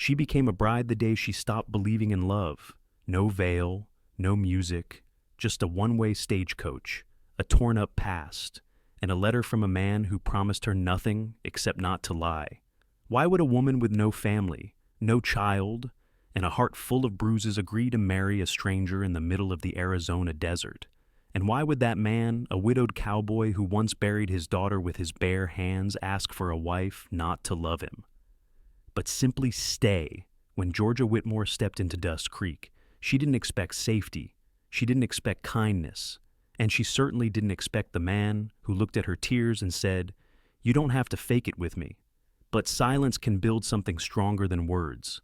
She became a bride the day she stopped believing in love. No veil, no music, just a one-way stagecoach, a torn-up past, and a letter from a man who promised her nothing except not to lie. Why would a woman with no family, no child, and a heart full of bruises agree to marry a stranger in the middle of the Arizona desert? And why would that man, a widowed cowboy who once buried his daughter with his bare hands, ask for a wife not to love him, but simply stay? When Georgia Whitmore stepped into Dust Creek, she didn't expect safety, she didn't expect kindness, and she certainly didn't expect the man who looked at her tears and said, "You don't have to fake it with me." But silence can build something stronger than words,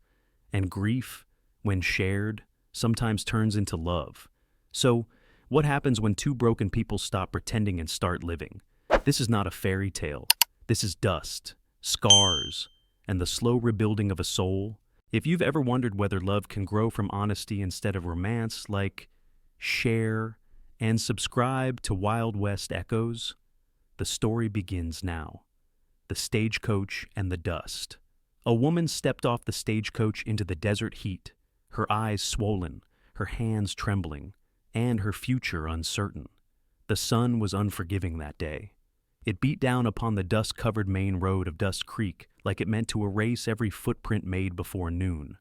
and grief, when shared, sometimes turns into love. So, what happens when two broken people stop pretending and start living? This is not a fairy tale. This is dust, scars, and the slow rebuilding of a soul. If you've ever wondered whether love can grow from honesty instead of romance, like, share, and subscribe to Wild West Echoes. The story begins now. The stagecoach and the dust. A woman stepped off the stagecoach into the desert heat, her eyes swollen, her hands trembling, and her future uncertain. The sun was unforgiving that day. It beat down upon the dust-covered main road of Dust Creek like it meant to erase every footprint made before noon.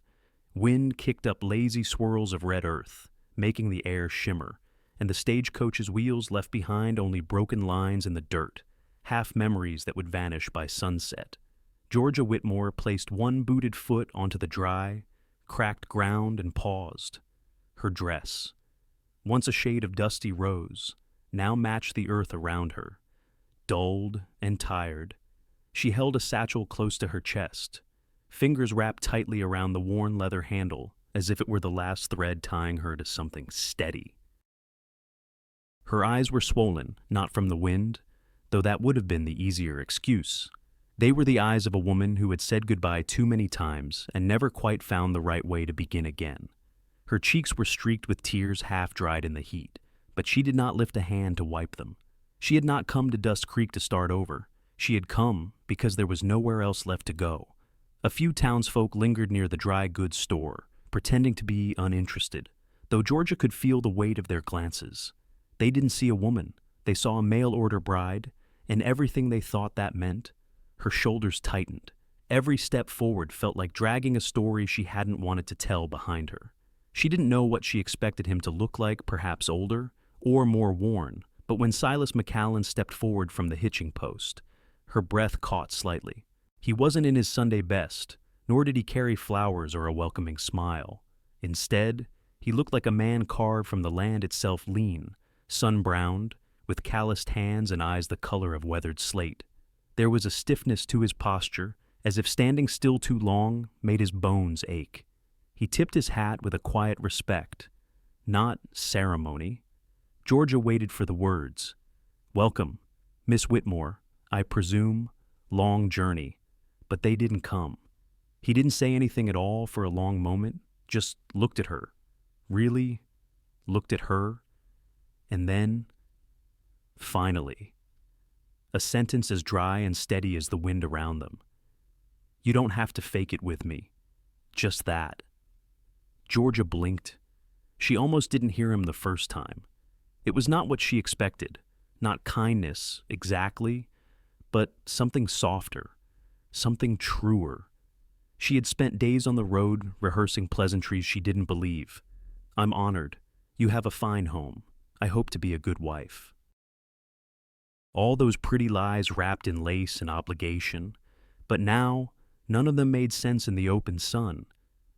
Wind kicked up lazy swirls of red earth, making the air shimmer, and the stagecoach's wheels left behind only broken lines in the dirt, half memories that would vanish by sunset. Georgia Whitmore placed one booted foot onto the dry, cracked ground and paused. Her dress, once a shade of dusty rose, now matched the earth around her. Dulled and tired, she held a satchel close to her chest, fingers wrapped tightly around the worn leather handle as if it were the last thread tying her to something steady. Her eyes were swollen, not from the wind, though that would have been the easier excuse. They were the eyes of a woman who had said goodbye too many times and never quite found the right way to begin again. Her cheeks were streaked with tears half-dried in the heat, but she did not lift a hand to wipe them. She had not come to Dust Creek to start over. She had come because there was nowhere else left to go. A few townsfolk lingered near the dry goods store, pretending to be uninterested, though Georgia could feel the weight of their glances. They didn't see a woman. They saw a mail-order bride, and everything they thought that meant. Her shoulders tightened. Every step forward felt like dragging a story she hadn't wanted to tell behind her. She didn't know what she expected him to look like, perhaps older, or more worn, but when Silas McCallan stepped forward from the hitching post, her breath caught slightly. He wasn't in his Sunday best, nor did he carry flowers or a welcoming smile. Instead, he looked like a man carved from the land itself, lean, sun-browned, with calloused hands and eyes the color of weathered slate. There was a stiffness to his posture, as if standing still too long made his bones ache. He tipped his hat with a quiet respect, not ceremony. Georgia waited for the words. "Welcome, Miss Whitmore, I presume, long journey." But they didn't come. He didn't say anything at all for a long moment, just looked at her. Really looked at her. And then, finally, a sentence as dry and steady as the wind around them. "You don't have to fake it with me. Just that." Georgia blinked. She almost didn't hear him the first time. It was not what she expected, not kindness exactly, but something softer, something truer. She had spent days on the road rehearsing pleasantries she didn't believe. "I'm honored. You have a fine home. I hope to be a good wife." All those pretty lies wrapped in lace and obligation, but now none of them made sense in the open sun.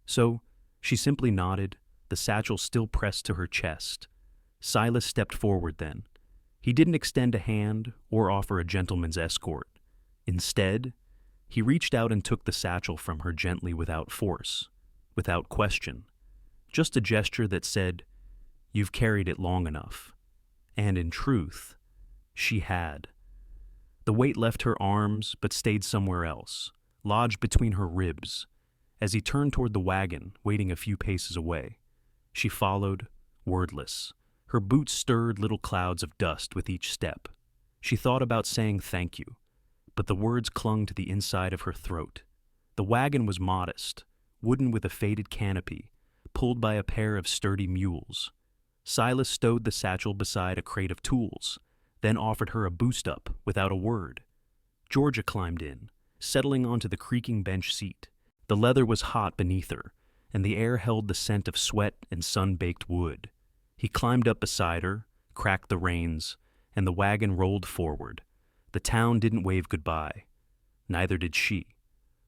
So she simply nodded, the satchel still pressed to her chest. Silas stepped forward then. He didn't extend a hand or offer a gentleman's escort. Instead, he reached out and took the satchel from her gently, without force, without question. Just a gesture that said, "You've carried it long enough." And in truth, she had. The weight left her arms but stayed somewhere else, lodged between her ribs. As he turned toward the wagon, waiting a few paces away, she followed, wordless. Her boots stirred little clouds of dust with each step. She thought about saying thank you, but the words clung to the inside of her throat. The wagon was modest, wooden with a faded canopy, pulled by a pair of sturdy mules. Silas stowed the satchel beside a crate of tools, then offered her a boost-up without a word. Georgia climbed in, settling onto the creaking bench seat. The leather was hot beneath her, and the air held the scent of sweat and sun-baked wood. He climbed up beside her, cracked the reins, and the wagon rolled forward. The town didn't wave goodbye. Neither did she.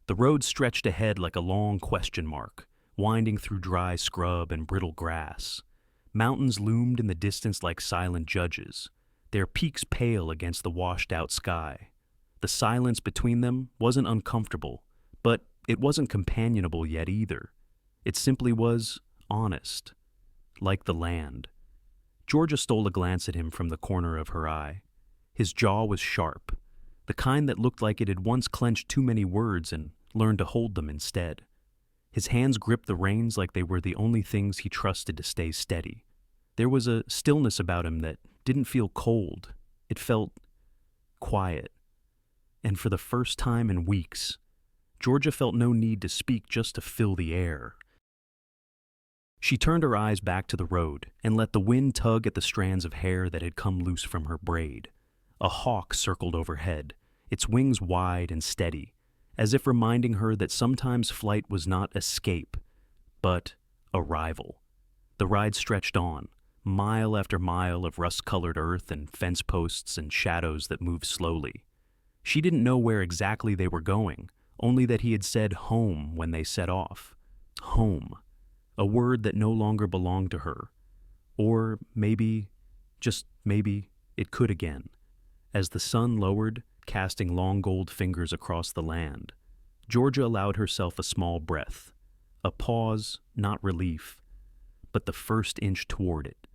The road stretched ahead like a long question mark, winding through dry scrub and brittle grass. Mountains loomed in the distance like silent judges, their peaks pale against the washed-out sky. The silence between them wasn't uncomfortable, but it wasn't companionable yet either. It simply was honest, like the land. Georgia stole a glance at him from the corner of her eye. His jaw was sharp, the kind that looked like it had once clenched too many words and learned to hold them instead. His hands gripped the reins like they were the only things he trusted to stay steady. There was a stillness about him that didn't feel cold. It felt quiet. And for the first time in weeks, Georgia felt no need to speak, just to fill the air. She turned her eyes back to the road and let the wind tug at the strands of hair that had come loose from her braid. A hawk circled overhead, its wings wide and steady, as if reminding her that sometimes flight was not escape, but arrival. The ride stretched on, mile after mile of rust-colored earth and fence posts and shadows that moved slowly. She didn't know where exactly they were going, only that he had said home when they set off. Home. A word that no longer belonged to her. Or maybe, just maybe, it could again. As the sun lowered, casting long gold fingers across the land, Georgia allowed herself a small breath. A pause, not relief, but the first inch toward it.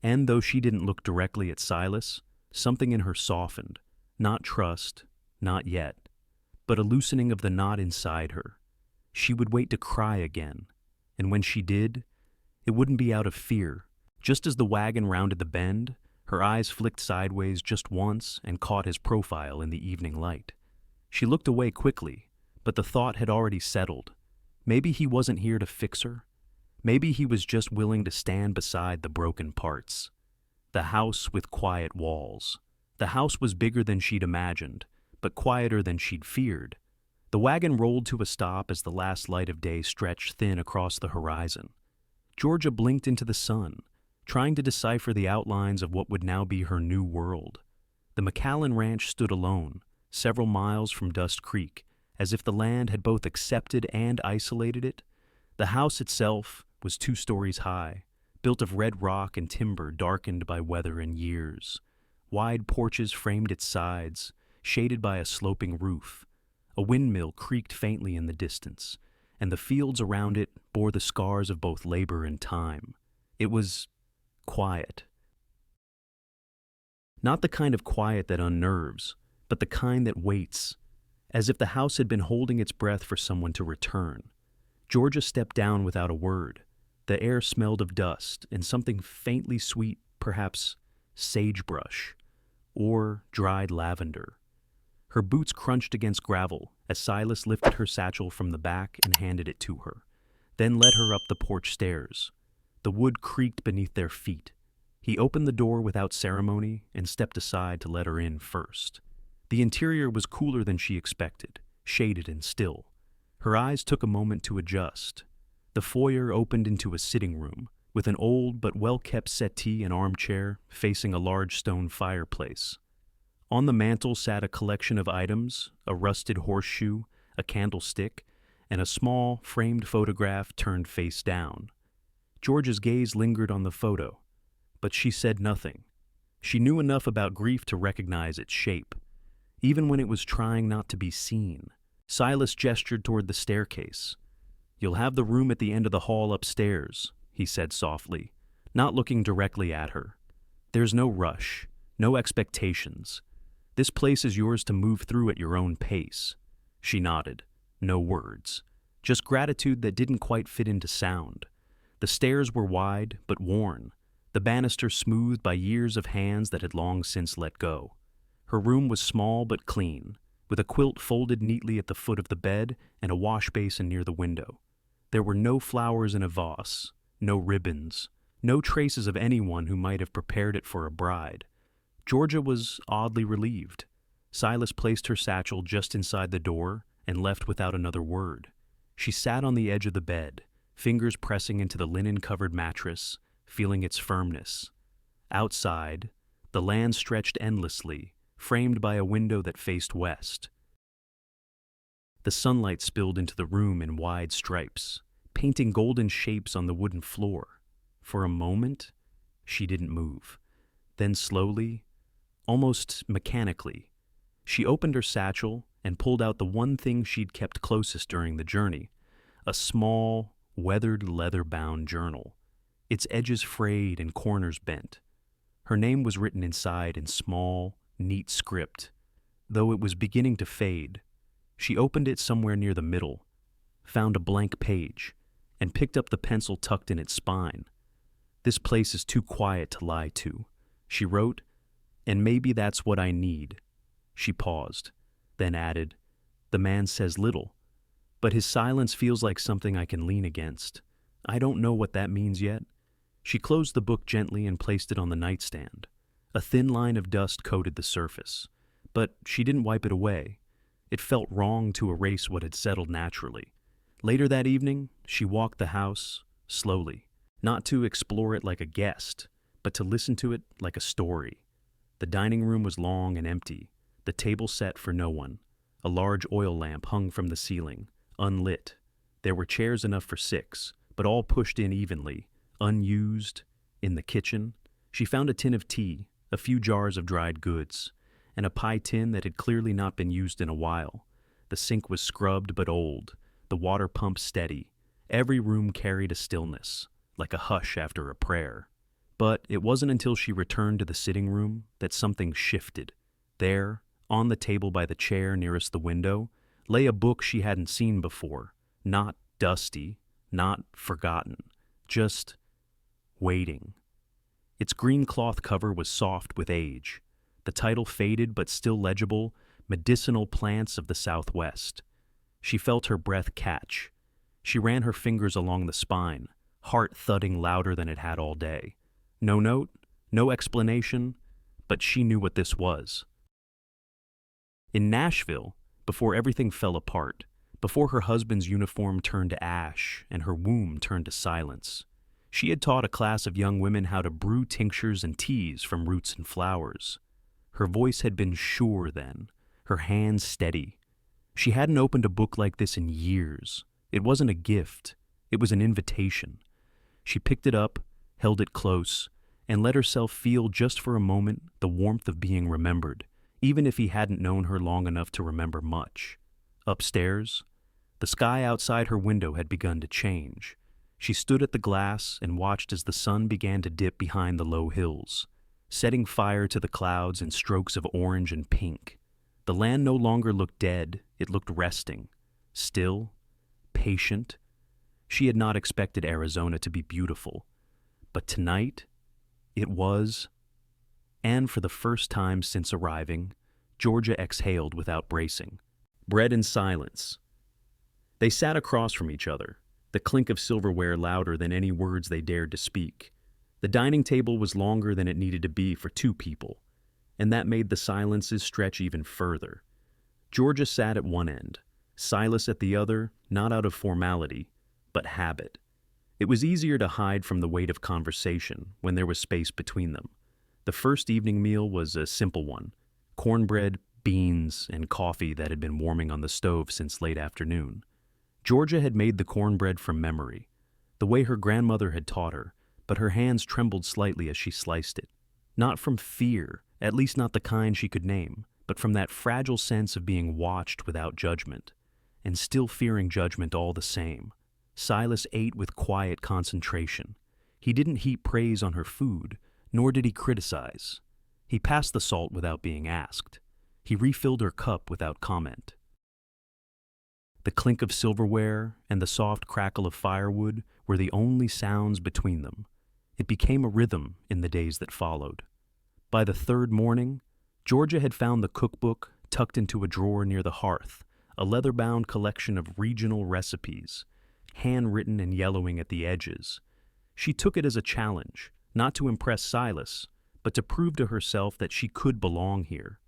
And though she didn't look directly at Silas, something in her softened. Not trust, not yet, but a loosening of the knot inside her. She would wait to cry again, and when she did, it wouldn't be out of fear. Just as the wagon rounded the bend, her eyes flicked sideways just once and caught his profile in the evening light. She looked away quickly, but the thought had already settled. Maybe he wasn't here to fix her. Maybe he was just willing to stand beside the broken parts. The house with quiet walls. The house was bigger than she'd imagined, but quieter than she'd feared. The wagon rolled to a stop as the last light of day stretched thin across the horizon. Georgia blinked into the sun, trying to decipher the outlines of what would now be her new world. The McAllen Ranch stood alone, several miles from Dust Creek, as if the land had both accepted and isolated it. The house itself was 2 stories high, built of red rock and timber darkened by weather and years. Wide porches framed its sides, shaded by a sloping roof. A windmill creaked faintly in the distance, and the fields around it bore the scars of both labor and time. It was quiet. Not the kind of quiet that unnerves, but the kind that waits, as if the house had been holding its breath for someone to return. Georgia stepped down without a word. The air smelled of dust and something faintly sweet, perhaps sagebrush or dried lavender. Her boots crunched against gravel as Silas lifted her satchel from the back and handed it to her, then led her up the porch stairs. The wood creaked beneath their feet. He opened the door without ceremony and stepped aside to let her in first. The interior was cooler than she expected, shaded and still. Her eyes took a moment to adjust. The foyer opened into a sitting room, with an old but well-kept settee and armchair facing a large stone fireplace. On the mantel sat a collection of items, a rusted horseshoe, a candlestick, and a small, framed photograph turned face down. George's gaze lingered on the photo, but she said nothing. She knew enough about grief to recognize its shape, even when it was trying not to be seen. Silas gestured toward the staircase. "You'll have the room at the end of the hall upstairs," he said softly, not looking directly at her. "There's no rush, no expectations. This place is yours to move through at your own pace." She nodded. No words. Just gratitude that didn't quite fit into sound. The stairs were wide but worn, the banister smoothed by years of hands that had long since let go. Her room was small but clean, with a quilt folded neatly at the foot of the bed and a wash basin near the window. There were no flowers in a vase, no ribbons, no traces of anyone who might have prepared it for a bride. Georgia was oddly relieved. Silas placed her satchel just inside the door and left without another word. She sat on the edge of the bed, fingers pressing into the linen-covered mattress, feeling its firmness. Outside, the land stretched endlessly, framed by a window that faced west. The sunlight spilled into the room in wide stripes, painting golden shapes on the wooden floor. For a moment, she didn't move. Then slowly, almost mechanically, she opened her satchel and pulled out the one thing she'd kept closest during the journey, a small, weathered leather-bound journal, its edges frayed and corners bent. Her name was written inside in small, neat script, though it was beginning to fade. She opened it somewhere near the middle, found a blank page, and picked up the pencil tucked in its spine. "This place is too quiet to lie to," she wrote, "and maybe that's what I need." She paused, then added, "The man says little, but his silence feels like something I can lean against. I don't know what that means yet." She closed the book gently and placed it on the nightstand. A thin line of dust coated the surface, but she didn't wipe it away. It felt wrong to erase what had settled naturally. Later that evening, she walked the house, slowly, not to explore it like a guest, but to listen to it like a story. The dining room was long and empty, the table set for no one. A large oil lamp hung from the ceiling, unlit. There were chairs enough for 6, but all pushed in evenly, unused. In the kitchen, she found a tin of tea, a few jars of dried goods, and a pie tin that had clearly not been used in a while. The sink was scrubbed but old, the water pump steady. Every room carried a stillness, like a hush after a prayer. But it wasn't until she returned to the sitting room that something shifted. There, on the table by the chair nearest the window, lay a book she hadn't seen before, not dusty, not forgotten, just waiting. Its green cloth cover was soft with age. The title faded but still legible, Medicinal Plants of the Southwest. She felt her breath catch. She ran her fingers along the spine, heart thudding louder than it had all day. No note, no explanation, but she knew what this was. In Nashville, before everything fell apart, before her husband's uniform turned to ash and her womb turned to silence, she had taught a class of young women how to brew tinctures and teas from roots and flowers. Her voice had been sure then, her hands steady. She hadn't opened a book like this in years. It wasn't a gift, it was an invitation. She picked it up, held it close, and let herself feel just for a moment the warmth of being remembered, even if he hadn't known her long enough to remember much. Upstairs, the sky outside her window had begun to change. She stood at the glass and watched as the sun began to dip behind the low hills, setting fire to the clouds in strokes of orange and pink. The land no longer looked dead, it looked resting, still, patient. She had not expected Arizona to be beautiful, but tonight, it was. And for the first time since arriving, Georgia exhaled without bracing. Bread in silence. They sat across from each other, the clink of silverware louder than any words they dared to speak. The dining table was longer than it needed to be for 2 people, and that made the silences stretch even further. Georgia sat at one end, Silas at the other, not out of formality, but habit. It was easier to hide from the weight of conversation when there was space between them. The first evening meal was a simple one: cornbread, beans, and coffee that had been warming on the stove since late afternoon. Georgia had made the cornbread from memory, the way her grandmother had taught her, but her hands trembled slightly as she sliced it. Not from fear, at least not the kind she could name, but from that fragile sense of being watched without judgment, and still fearing judgment all the same. Silas ate with quiet concentration. He didn't heap praise on her food, nor did he criticize. He passed the salt without being asked. He refilled her cup without comment. The clink of silverware and the soft crackle of firewood were the only sounds between them. It became a rhythm in the days that followed. By the 3rd morning, Georgia had found the cookbook tucked into a drawer near the hearth, a leather-bound collection of regional recipes, handwritten and yellowing at the edges. She took it as a challenge, not to impress Silas, but to prove to herself that she could belong here.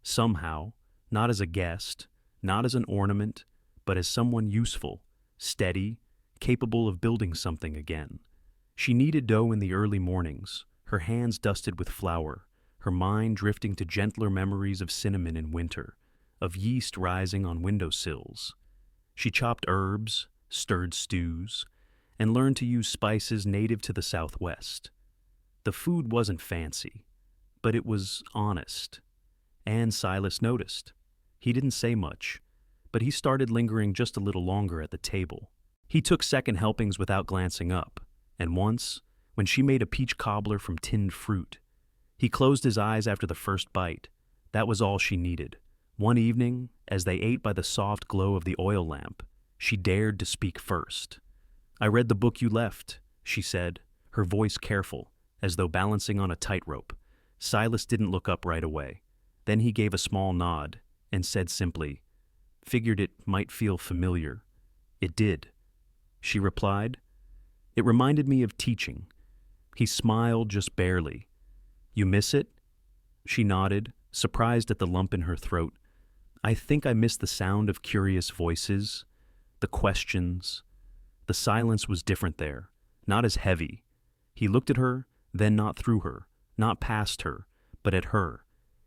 Somehow, not as a guest, not as an ornament, but as someone useful, steady, capable of building something again. She kneaded dough in the early mornings, her hands dusted with flour, her mind drifting to gentler memories of cinnamon in winter, of yeast rising on windowsills. She chopped herbs, stirred stews, and learned to use spices native to the Southwest. The food wasn't fancy, but it was honest. And Silas noticed. He didn't say much, but he started lingering just a little longer at the table. He took second helpings without glancing up, and once, when she made a peach cobbler from tinned fruit, he closed his eyes after the first bite. That was all she needed. One evening, as they ate by the soft glow of the oil lamp, she dared to speak first. "I read the book you left," she said, her voice careful, as though balancing on a tightrope. Silas didn't look up right away. Then he gave a small nod and said simply, "Figured it might feel familiar." "It did," she replied. "It reminded me of teaching." He smiled just barely. "You miss it?" She nodded, surprised at the lump in her throat. "I think I miss the sound of curious voices, the questions." The silence was different there, not as heavy. He looked at her, then not through her, not past her, but at her.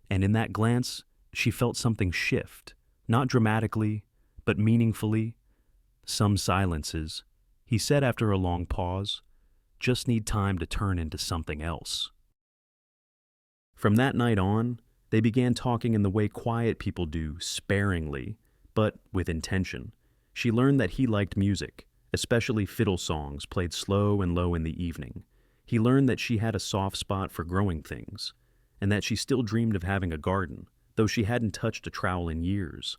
And in that glance, she felt something shift, not dramatically, but meaningfully. "Some silences," he said after a long pause, "just need time to turn into something else." From that night on, they began talking in the way quiet people do, sparingly, but with intention. She learned that he liked music, especially fiddle songs played slow and low in the evening. He learned that she had a soft spot for growing things, and that she still dreamed of having a garden, though she hadn't touched a trowel in years.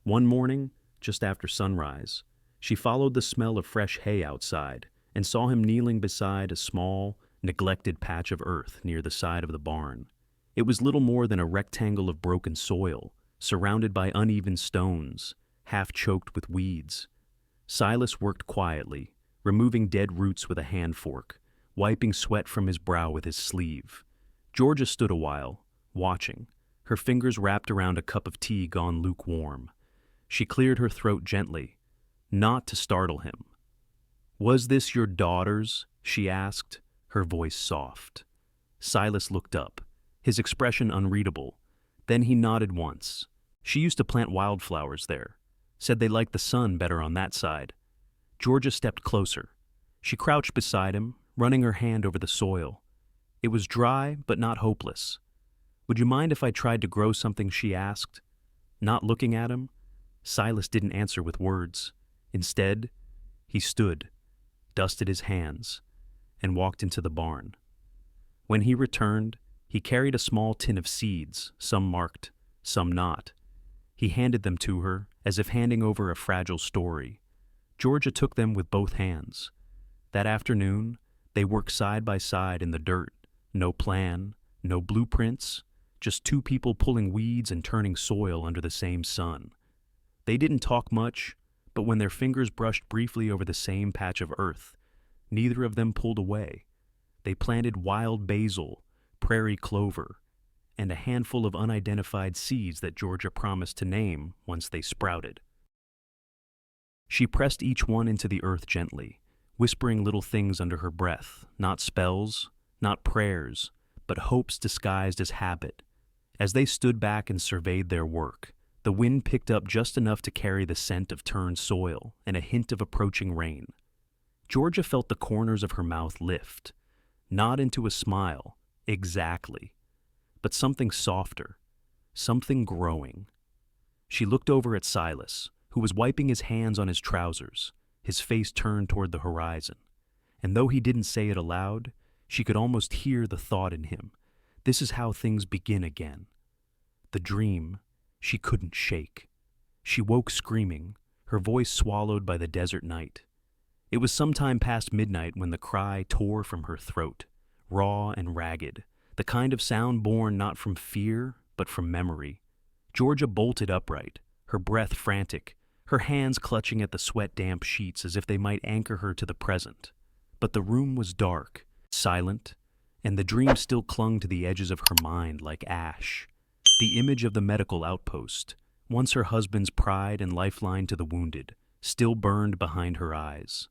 One morning, just after sunrise, she followed the smell of fresh hay outside and saw him kneeling beside a small, neglected patch of earth near the side of the barn. It was little more than a rectangle of broken soil, surrounded by uneven stones, half choked with weeds. Silas worked quietly, removing dead roots with a hand fork, wiping sweat from his brow with his sleeve. Georgia stood a while, watching, her fingers wrapped around a cup of tea gone lukewarm. She cleared her throat gently, not to startle him. "Was this your daughter's?" she asked, her voice soft. Silas looked up, his expression unreadable. Then he nodded once. "She used to plant wildflowers there. Said they liked the sun better on that side." Georgia stepped closer. She crouched beside him, running her hand over the soil. It was dry, but not hopeless. "Would you mind if I tried to grow something?" she asked. Not looking at him, Silas didn't answer with words. Instead, he stood, dusted his hands, and walked into the barn. When he returned, he carried a small tin of seeds, some marked, some not. He handed them to her, as if handing over a fragile story. Georgia took them with both hands. That afternoon, they worked side by side in the dirt. No plan, no blueprints, just two people pulling weeds and turning soil under the same sun. They didn't talk much, but when their fingers brushed briefly over the same patch of earth, neither of them pulled away. They planted wild basil, prairie clover, and a handful of unidentified seeds that Georgia promised to name once they sprouted. She pressed each one into the earth gently, whispering little things under her breath, not spells, not prayers, but hopes disguised as habit. As they stood back and surveyed their work, the wind picked up just enough to carry the scent of turned soil and a hint of approaching rain. Georgia felt the corners of her mouth lift, not into a smile, exactly, but something softer, something growing. She looked over at Silas, who was wiping his hands on his trousers, his face turned toward the horizon. And though he didn't say it aloud, she could almost hear the thought in him. This is how things begin again. The dream she couldn't shake. She woke screaming, her voice swallowed by the desert night. It was some time past midnight when the cry tore from her throat, raw and ragged, the kind of sound born not from fear, but from memory. Georgia bolted upright, her breath frantic, her hands clutching at the sweat-damp sheets as if they might anchor her to the present. But the room was dark, silent, and the dream still clung to the edges of her mind like ash. The image of the medical outpost, once her husband's pride and lifeline to the wounded, still burned behind her eyes.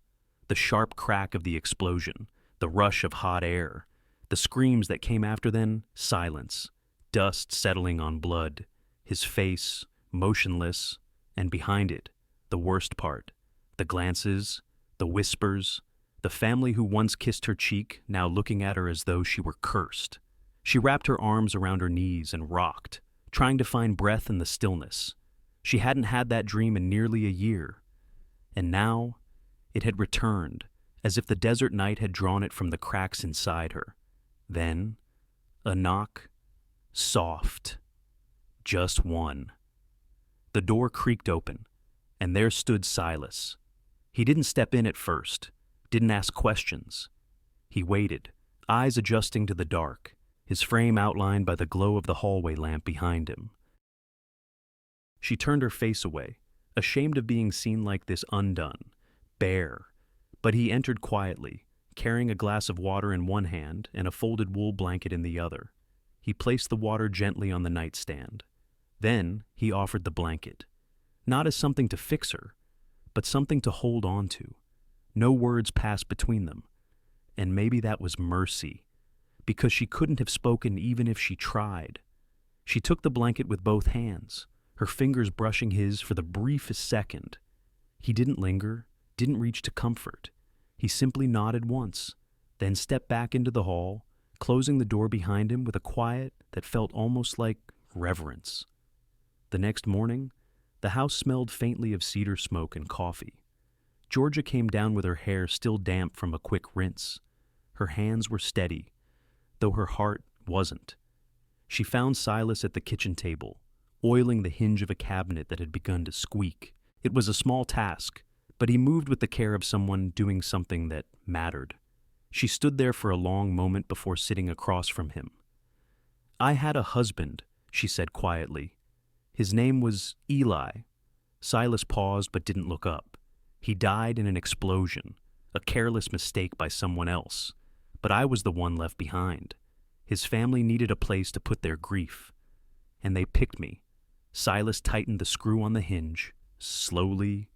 The sharp crack of the explosion, the rush of hot air, the screams that came after then, silence, dust settling on blood, his face, motionless, and behind it, the worst part, the glances, the whispers, the family who once kissed her cheek, now looking at her as though she were cursed. She wrapped her arms around her knees and rocked, trying to find breath in the stillness. She hadn't had that dream in nearly a year. And now, it had returned, as if the desert night had drawn it from the cracks inside her. Then, a knock, soft, just one. The door creaked open, and there stood Silas. He didn't step in at first, didn't ask questions. He waited, eyes adjusting to the dark, his frame outlined by the glow of the hallway lamp behind him. She turned her face away, ashamed of being seen like this, undone, bare. But he entered quietly, carrying a glass of water in one hand and a folded wool blanket in the other. He placed the water gently on the nightstand. Then he offered the blanket, not as something to fix her, but something to hold on to. No words passed between them, and maybe that was mercy, because she couldn't have spoken even if she tried. She took the blanket with both hands, her fingers brushing his for the briefest second. He didn't linger, didn't reach to comfort. He simply nodded once, then stepped back into the hall, closing the door behind him with a quiet that felt almost like reverence. The next morning, the house smelled faintly of cedar smoke and coffee. Georgia came down with her hair still damp from a quick rinse. Her hands were steady, though her heart wasn't. She found Silas at the kitchen table, oiling the hinge of a cabinet that had begun to squeak. It was a small task, but he moved with the care of someone doing something that mattered. She stood there for a long moment before sitting across from him. "I had a husband," she said quietly. "His name was Eli." Silas paused but didn't look up. "He died in an explosion, a careless mistake by someone else. But I was the one left behind. His family needed a place to put their grief. And they picked me." Silas tightened the screw on the hinge, slowly,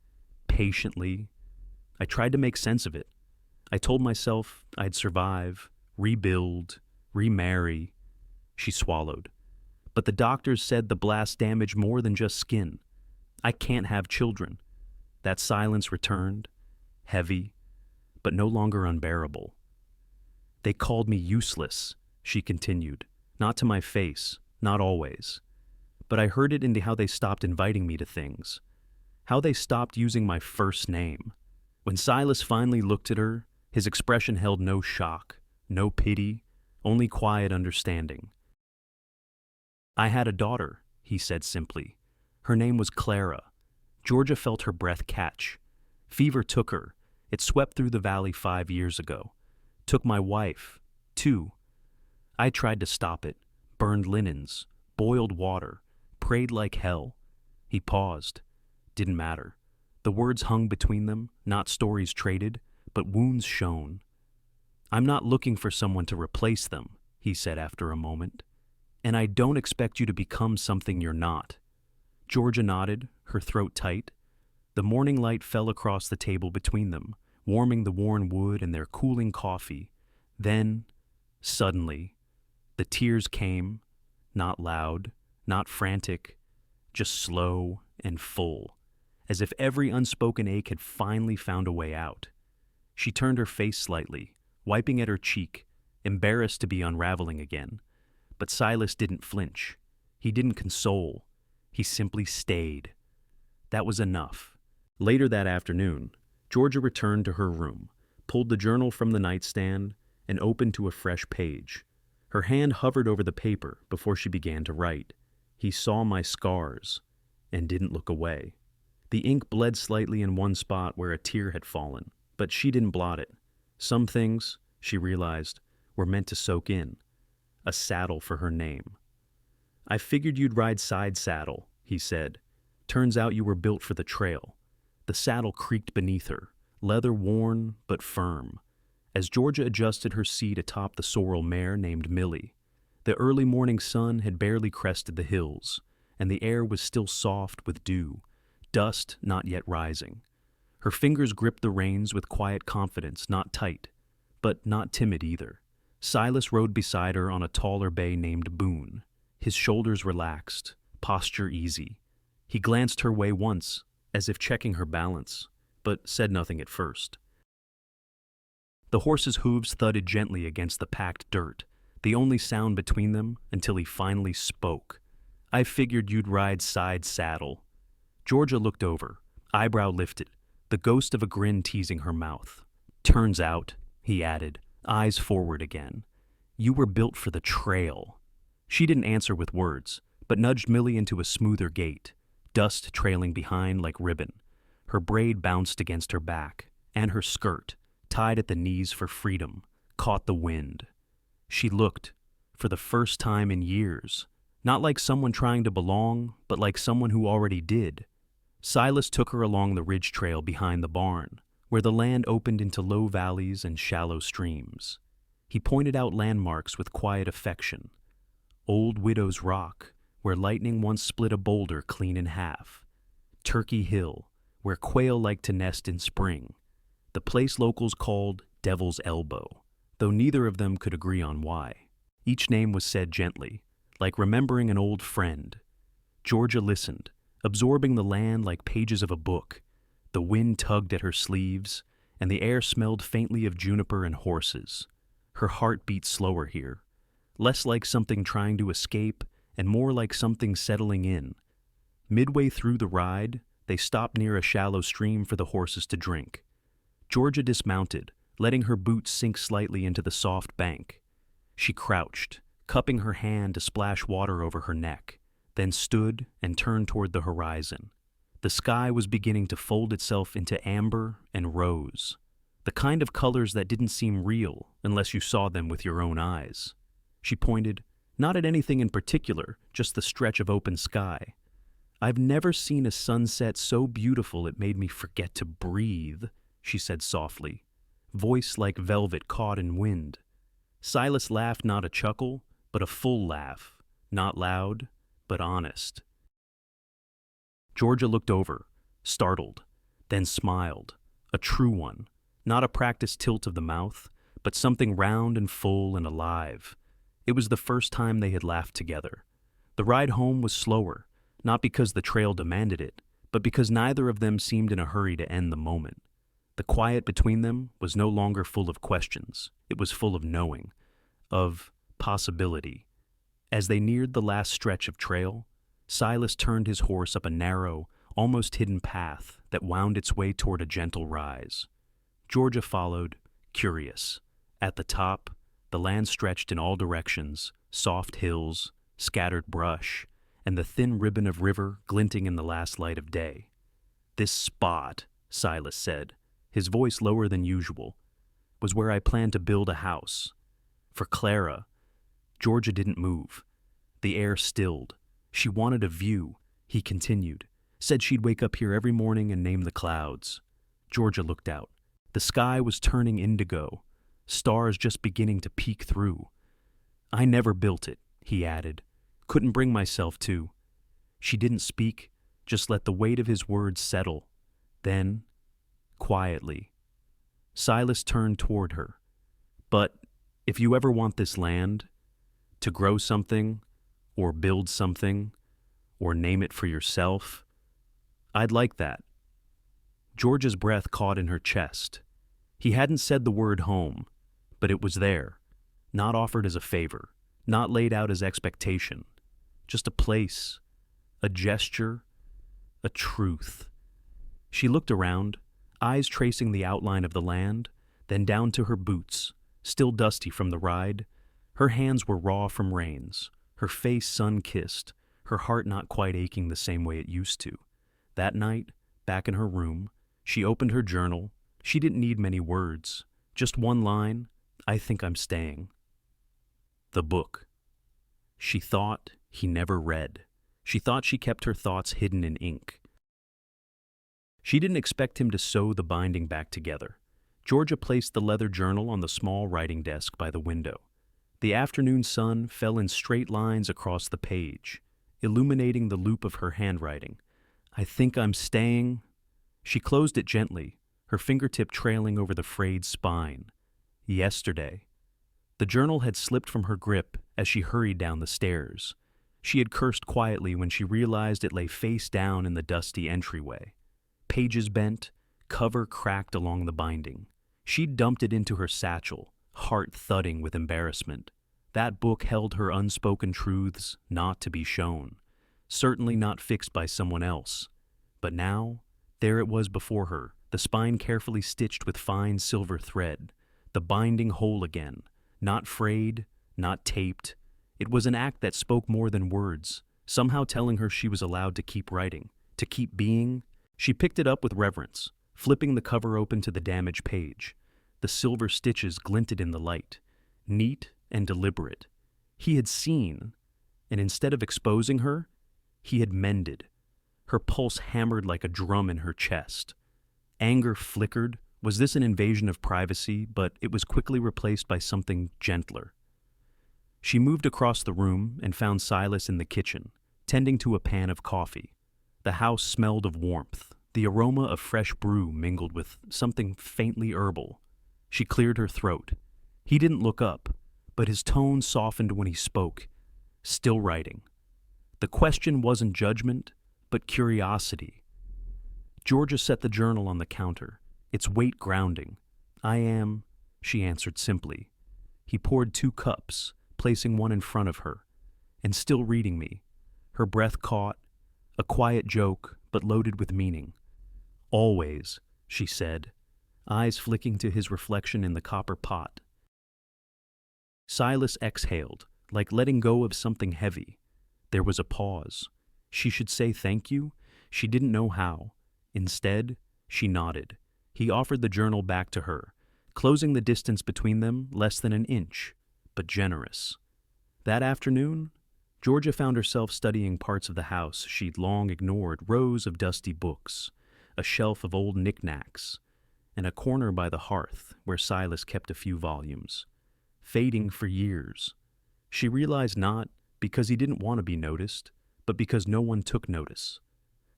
patiently. "I tried to make sense of it. I told myself I'd survive, rebuild, remarry." She swallowed. "But the doctors said the blast damaged more than just skin. I can't have children." That silence returned, heavy, but no longer unbearable. "They called me useless," she continued, "not to my face, not always. But I heard it in how they stopped inviting me to things, how they stopped using my first name." When Silas finally looked at her, his expression held no shock, no pity, only quiet understanding. "I had a daughter," he said simply. "Her name was Clara." Georgia felt her breath catch. "Fever took her. It swept through the valley 5 years ago. Took my wife, too. I tried to stop it, burned linens, boiled water, prayed like hell." He paused. Didn't matter. The words hung between them, not stories traded, but wounds shown. "I'm not looking for someone to replace them," he said after a moment. "And I don't expect you to become something you're not." Georgia nodded, her throat tight. The morning light fell across the table between them, warming the worn wood and their cooling coffee. Then, suddenly, the tears came, not loud, not frantic, just slow and full, as if every unspoken ache had finally found a way out. She turned her face slightly, wiping at her cheek, embarrassed to be unraveling again. But Silas didn't flinch. He didn't console. He simply stayed. That was enough. Later that afternoon, Georgia returned to her room, pulled the journal from the nightstand, and opened to a fresh page. Her hand hovered over the paper before she began to write. "He saw my scars," and didn't look away. The ink bled slightly in one spot where a tear had fallen, but she didn't blot it. Some things, she realized, were meant to soak in. A saddle for her name. "I figured you'd ride side saddle," he said. Turns out you were built for the trail. The saddle creaked beneath her, leather worn but firm, as Georgia adjusted her seat atop the sorrel mare named Millie. The early morning sun had barely crested the hills, and the air was still soft with dew, dust not yet rising. Her fingers gripped the reins with quiet confidence, not tight, but not timid either. Silas rode beside her on a taller bay named Boone, his shoulders relaxed, posture easy. He glanced her way once, as if checking her balance, but said nothing at first. The horse's hooves thudded gently against the packed dirt, the only sound between them until he finally spoke. "I figured you'd ride side saddle." Georgia looked over, eyebrow lifted, the ghost of a grin teasing her mouth. "Turns out," he added, eyes forward again, "you were built for the trail." She didn't answer with words, but nudged Millie into a smoother gait, dust trailing behind like ribbon. Her braid bounced against her back, and her skirt, tied at the knees for freedom, caught the wind. She looked, for the first time in years, not like someone trying to belong, but like someone who already did. Silas took her along the ridge trail behind the barn, where the land opened into low valleys and shallow streams. He pointed out landmarks with quiet affection. Old Widow's Rock, where lightning once split a boulder clean in half. Turkey Hill, where quail like to nest in spring. The place locals called Devil's Elbow, though neither of them could agree on why. Each name was said gently, like remembering an old friend. Georgia listened, absorbing the land like pages of a book. The wind tugged at her sleeves, and the air smelled faintly of juniper and horses. Her heart beat slower here, less like something trying to escape and more like something settling in. Midway through the ride, they stopped near a shallow stream for the horses to drink. Georgia dismounted, letting her boots sink slightly into the soft bank. She crouched, cupping her hand to splash water over her neck, then stood and turned toward the horizon. The sky was beginning to fold itself into amber and rose, the kind of colors that didn't seem real unless you saw them with your own eyes. She pointed, not at anything in particular, just the stretch of open sky. "I've never seen a sunset so beautiful it made me forget to breathe," she said softly, voice like velvet caught in wind. Silas laughed, not a chuckle, but a full laugh, not loud, but honest. Georgia looked over, startled, then smiled, a true one, not a practiced tilt of the mouth, but something round and full and alive. It was the first time they had laughed together. The ride home was slower, not because the trail demanded it, but because neither of them seemed in a hurry to end the moment. The quiet between them was no longer full of questions. It was full of knowing, of possibility. As they neared the last stretch of trail, Silas turned his horse up a narrow, almost hidden path that wound its way toward a gentle rise. Georgia followed, curious. At the top, the land stretched in all directions, soft hills, scattered brush, and the thin ribbon of river glinting in the last light of day. "This spot," Silas said, his voice lower than usual, "was where I planned to build a house. For Clara." Georgia didn't move. The air stilled. She wanted a view, he continued. Said she'd wake up here every morning and name the clouds. Georgia looked out. The sky was turning indigo, stars just beginning to peek through. "I never built it," he added. "Couldn't bring myself to." She didn't speak, just let the weight of his words settle. Then, quietly, Silas turned toward her. "But if you ever want this land, to grow something, or build something, or name it for yourself, I'd like that." Georgia's breath caught in her chest. He hadn't said the word home, but it was there, not offered as a favor, not laid out as expectation, just a place, a gesture, a truth. She looked around, eyes tracing the outline of the land, then down to her boots, still dusty from the ride. Her hands were raw from rains, her face sun-kissed, her heart not quite aching the same way it used to. That night, back in her room, she opened her journal. She didn't need many words, just one line, "I think I'm staying." The book. She thought he never read. She thought she kept her thoughts hidden in ink. She didn't expect him to sew the binding back together. Georgia placed the leather journal on the small writing desk by the window. The afternoon sun fell in straight lines across the page, illuminating the loop of her handwriting. "I think I'm staying." She closed it gently, her fingertip trailing over the frayed spine. Yesterday. The journal had slipped from her grip as she hurried down the stairs. She had cursed quietly when she realized it lay face down in the dusty entryway. Pages bent, cover cracked along the binding. She'd dumped it into her satchel, heart thudding with embarrassment. That book held her unspoken truths not to be shown, certainly not fixed by someone else. But now, there it was before her, the spine carefully stitched with fine silver thread, the binding whole again, not frayed, not taped. It was an act that spoke more than words, somehow telling her she was allowed to keep writing, to keep being. She picked it up with reverence, flipping the cover open to the damaged page. The silver stitches glinted in the light, neat and deliberate. He had seen, and instead of exposing her, he had mended. Her pulse hammered like a drum in her chest. Anger flickered. Was this an invasion of privacy? But it was quickly replaced by something gentler. She moved across the room and found Silas in the kitchen, tending to a pan of coffee. The house smelled of warmth. The aroma of fresh brew mingled with something faintly herbal. She cleared her throat. He didn't look up, but his tone softened when he spoke. Still writing. The question wasn't judgment, but curiosity. Georgia set the journal on the counter, its weight grounding. "I am," she answered simply. He poured 2 cups, placing one in front of her, and still reading me. Her breath caught, a quiet joke, but loaded with meaning. "Always," she said, eyes flicking to his reflection in the copper pot. Silas exhaled, like letting go of something heavy. There was a pause. She should say thank you? She didn't know how. Instead, she nodded. He offered the journal back to her, closing the distance between them less than an inch, but generous. That afternoon, Georgia found herself studying parts of the house she'd long ignored, rows of dusty books, a shelf of old knickknacks, and a corner by the hearth where Silas kept a few volumes. Fading for years. She realized not because he didn't want to be noticed, but because no one took notice.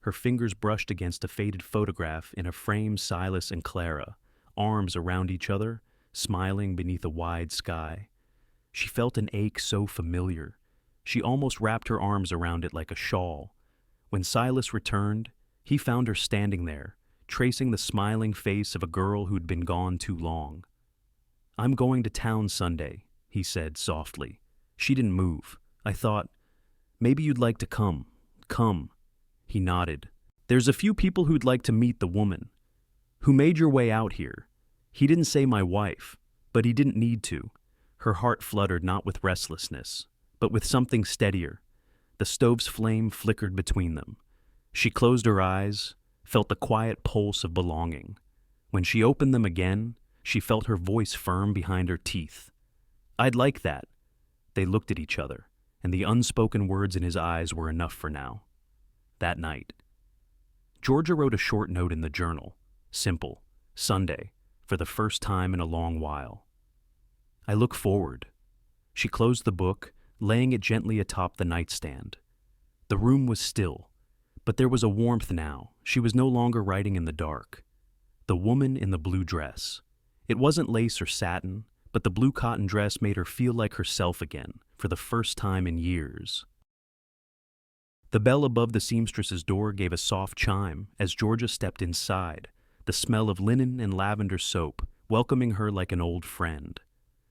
Her fingers brushed against a faded photograph in a frame. Silas and Clara, arms around each other, smiling beneath a wide sky. She felt an ache so familiar. She almost wrapped her arms around it like a shawl. When Silas returned, he found her standing there, tracing the smiling face of a girl who'd been gone too long. "I'm going to town Sunday," he said softly. She didn't move. "I thought, maybe you'd like to come." "Come." He nodded. "There's a few people who'd like to meet the woman. Who made your way out here?" He didn't say my wife, but he didn't need to. Her heart fluttered not with restlessness, but with something steadier. The stove's flame flickered between them. She closed her eyes, felt the quiet pulse of belonging. When she opened them again, she felt her voice firm behind her teeth. "I'd like that." They looked at each other, and the unspoken words in his eyes were enough for now. That night, Georgia wrote a short note in the journal. Simple. Sunday, for the first time in a long while. "I look forward." She closed the book, laying it gently atop the nightstand. The room was still, but there was a warmth now. She was no longer writing in the dark. The woman in the blue dress. It wasn't lace or satin, but the blue cotton dress made her feel like herself again, for the first time in years. The bell above the seamstress's door gave a soft chime as Georgia stepped inside, the smell of linen and lavender soap welcoming her like an old friend.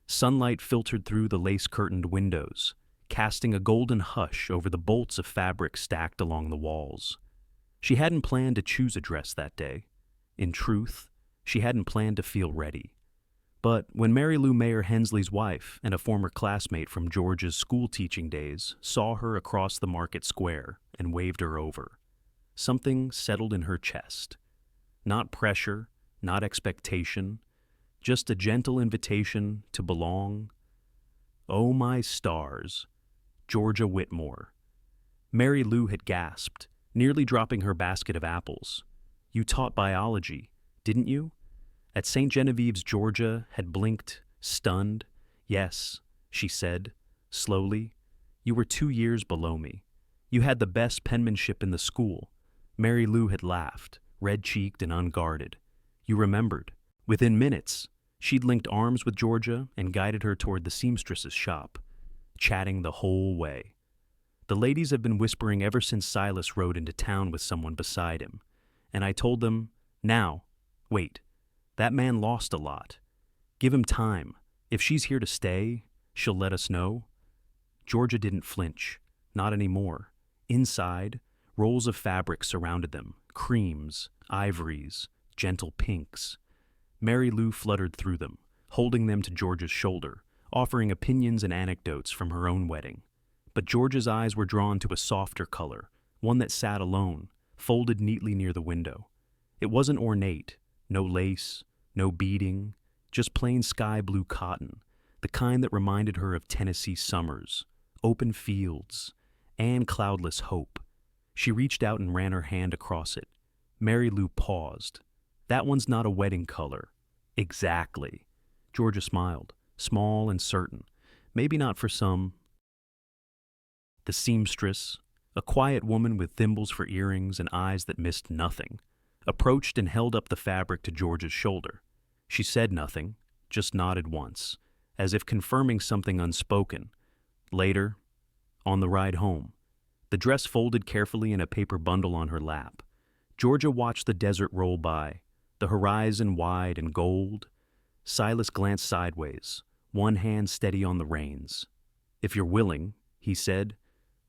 Sunlight filtered through the lace-curtained windows, casting a golden hush over the bolts of fabric stacked along the walls. She hadn't planned to choose a dress that day. In truth, she hadn't planned to feel ready. But when Mary Lou Mayer Hensley's wife and a former classmate from Georgia's school-teaching days saw her across the market square and waved her over, something settled in her chest. Not pressure, not expectation, just a gentle invitation to belong. Oh, my stars, Georgia Whitmore. Mary Lou had gasped, nearly dropping her basket of apples. You taught biology, didn't you? At St. Genevieve's, Georgia had blinked, stunned. Yes, she said, slowly. You were 2 years below me. You had the best penmanship in the school. Mary Lou had laughed, red-cheeked and unguarded. You remembered. Within minutes, she'd linked arms with Georgia and guided her toward the seamstress's shop, chatting the whole way. The ladies have been whispering ever since Silas rode into town with someone beside him, and I told them, now, wait, that man lost a lot. Give him time. If she's here to stay, she'll let us know. Georgia didn't flinch, not anymore. Inside, rolls of fabric surrounded them, creams, ivories, gentle pinks. Mary Lou fluttered through them, holding them to Georgia's shoulder, offering opinions and anecdotes from her own wedding. But Georgia's eyes were drawn to a softer color, one that sat alone, folded neatly near the window. It wasn't ornate, no lace, no beading, just plain sky blue cotton, the kind that reminded her of Tennessee summers, open fields, and cloudless hope. She reached out and ran her hand across it. Mary Lou paused. That one's not a wedding color. Exactly. Georgia smiled, small and certain. Maybe not for some. The seamstress, a quiet woman with thimbles for earrings and eyes that missed nothing, approached and held up the fabric to Georgia's shoulder. She said nothing, just nodded once, as if confirming something unspoken. Later, on the ride home, the dress folded carefully in a paper bundle on her lap. Georgia watched the desert roll by, the horizon wide and gold. Silas glanced sideways, one hand steady on the reins. If you're willing, he said,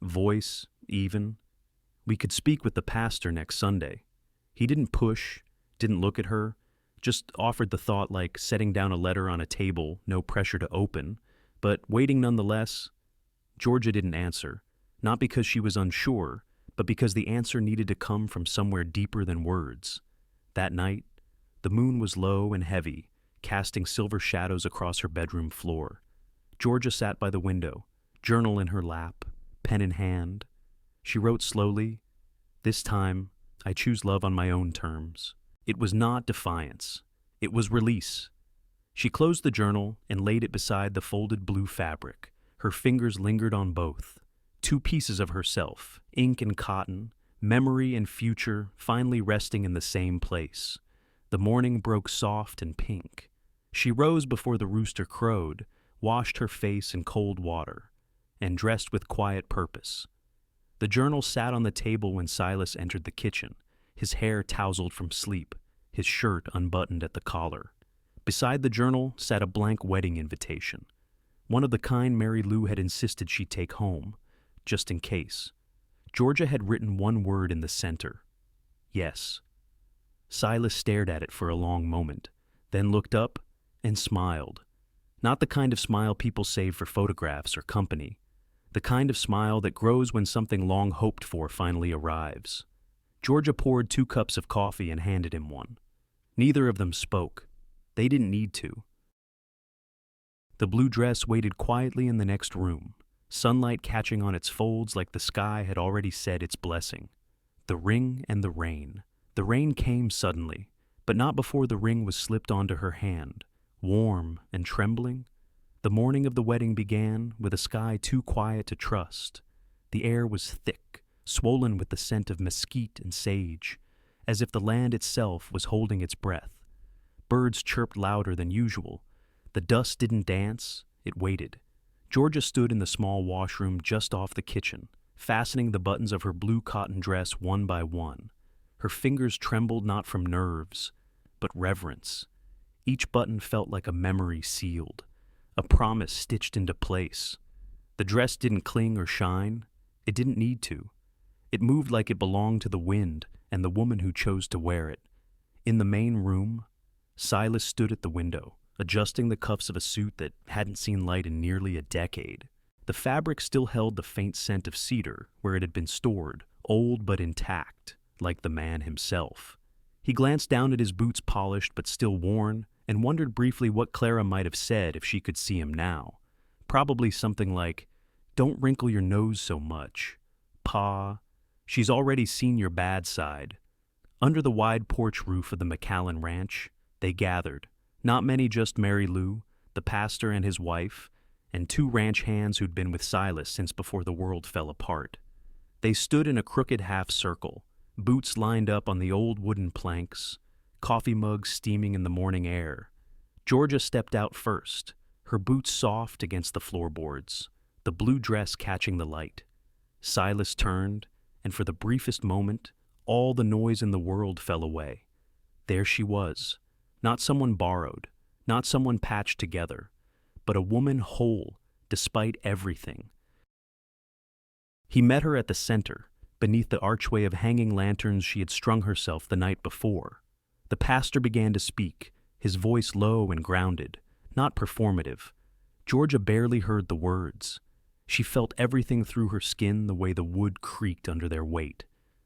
voice even, we could speak with the pastor next Sunday. He didn't push, didn't look at her, just offered the thought like setting down a letter on a table, no pressure to open, but waiting nonetheless. Georgia didn't answer, not because she was unsure, but because the answer needed to come from somewhere deeper than words. That night, the moon was low and heavy, casting silver shadows across her bedroom floor. Georgia sat by the window, journal in her lap, pen in hand. She wrote slowly, this time, I choose love on my own terms. It was not defiance. It was release. She closed the journal and laid it beside the folded blue fabric. Her fingers lingered on both. 2 pieces of herself, ink and cotton, memory and future, finally resting in the same place. The morning broke soft and pink. She rose before the rooster crowed, washed her face in cold water, and dressed with quiet purpose. The journal sat on the table when Silas entered the kitchen, his hair tousled from sleep, his shirt unbuttoned at the collar. Beside the journal sat a blank wedding invitation, one of the kind Mary Lou had insisted she take home, just in case. Georgia had written one word in the center. Yes. Silas stared at it for a long moment, then looked up and smiled. Not the kind of smile people save for photographs or company. The kind of smile that grows when something long hoped for finally arrives. Georgia poured 2 cups of coffee and handed him one. Neither of them spoke. They didn't need to. The blue dress waited quietly in the next room, sunlight catching on its folds like the sky had already said its blessing. The ring and the rain. The rain came suddenly, but not before the ring was slipped onto her hand, warm and trembling. The morning of the wedding began with a sky too quiet to trust. The air was thick, swollen with the scent of mesquite and sage, as if the land itself was holding its breath. Birds chirped louder than usual. The dust didn't dance, it waited. Georgia stood in the small washroom just off the kitchen, fastening the buttons of her blue cotton dress one by one. Her fingers trembled not from nerves, but reverence. Each button felt like a memory sealed, a promise stitched into place. The dress didn't cling or shine. It didn't need to. It moved like it belonged to the wind and the woman who chose to wear it. In the main room, Silas stood at the window, adjusting the cuffs of a suit that hadn't seen light in nearly a decade. The fabric still held the faint scent of cedar where it had been stored, old but intact, like the man himself. He glanced down at his boots polished but still worn, and wondered briefly what Clara might have said if she could see him now. Probably something like, "Don't wrinkle your nose so much. Pa. She's already seen your bad side. Under the wide porch roof of the McAllen Ranch, they gathered. Not many, just Mary Lou, the pastor and his wife, and 2 ranch hands who'd been with Silas since before the world fell apart. They stood in a crooked half circle, boots lined up on the old wooden planks, coffee mugs steaming in the morning air. Georgia stepped out first, her boots soft against the floorboards, the blue dress catching the light. Silas turned, and for the briefest moment, all the noise in the world fell away. There she was, not someone borrowed, not someone patched together, but a woman whole, despite everything. He met her at the center, beneath the archway of hanging lanterns she had strung herself the night before. The pastor began to speak, his voice low and grounded, not performative. Georgia barely heard the words. She felt everything through her skin, the way the wood creaked under their weight,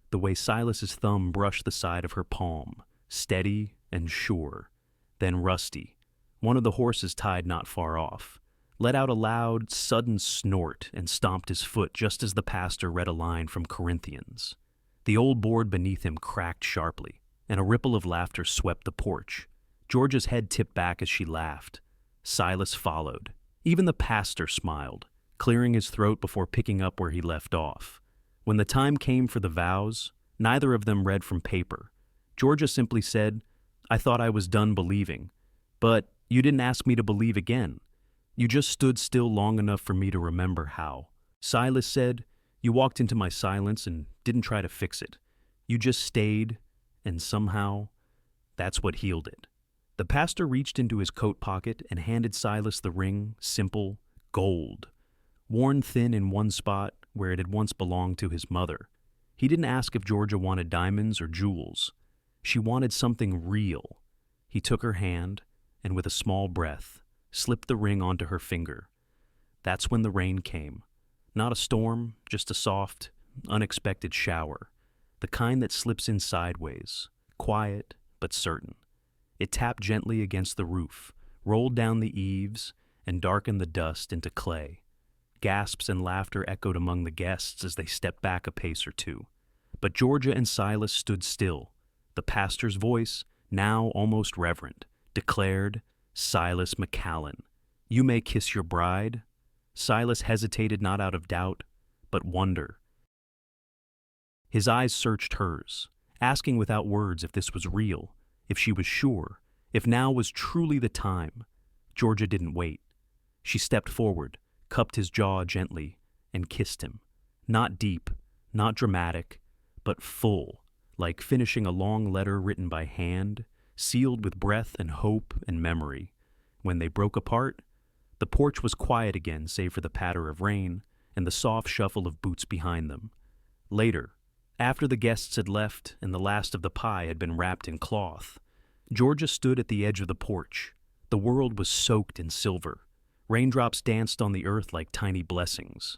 the way Silas's thumb brushed the side of her palm, steady and sure, then rusty. One of the horses tied not far off let out a loud, sudden snort and stomped his foot just as the pastor read a line from Corinthians. The old board beneath him cracked sharply, and a ripple of laughter swept the porch. Georgia's head tipped back as she laughed. Silas followed. Even the pastor smiled, clearing his throat before picking up where he left off. When the time came for the vows, neither of them read from paper. Georgia simply said, "I thought I was done believing, but you didn't ask me to believe again. You just stood still long enough for me to remember how." Silas said, "You walked into my silence and didn't try to fix it. You just stayed, and somehow, that's what healed it." The pastor reached into his coat pocket and handed Silas the ring, simple, gold, worn thin in one spot where it had once belonged to his mother. He didn't ask if Georgia wanted diamonds or jewels. She wanted something real. He took her hand, and with a small breath, slipped the ring onto her finger. That's when the rain came. Not a storm, just a soft, unexpected shower. The kind that slips in sideways, quiet but certain. It tapped gently against the roof, rolled down the eaves, and darkened the dust into clay. Gasps and laughter echoed among the guests as they stepped back a pace or two. But Georgia and Silas stood still. The pastor's voice, now almost reverent, declared, "Silas McAllen, you may kiss your bride." Silas hesitated not out of doubt, but wonder. His eyes searched hers, asking without words if this was real, if she was sure, if now was truly the time. Georgia didn't wait. She stepped forward, cupped his jaw gently, and kissed him. Not deep, not dramatic, but full, like finishing a long letter written by hand, sealed with breath and hope and memory. When they broke apart, the porch was quiet again save for the patter of rain and the soft shuffle of boots behind them. Later, after the guests had left and the last of the pie had been wrapped in cloth, Georgia stood at the edge of the porch. The world was soaked in silver. Raindrops danced on the earth like tiny blessings.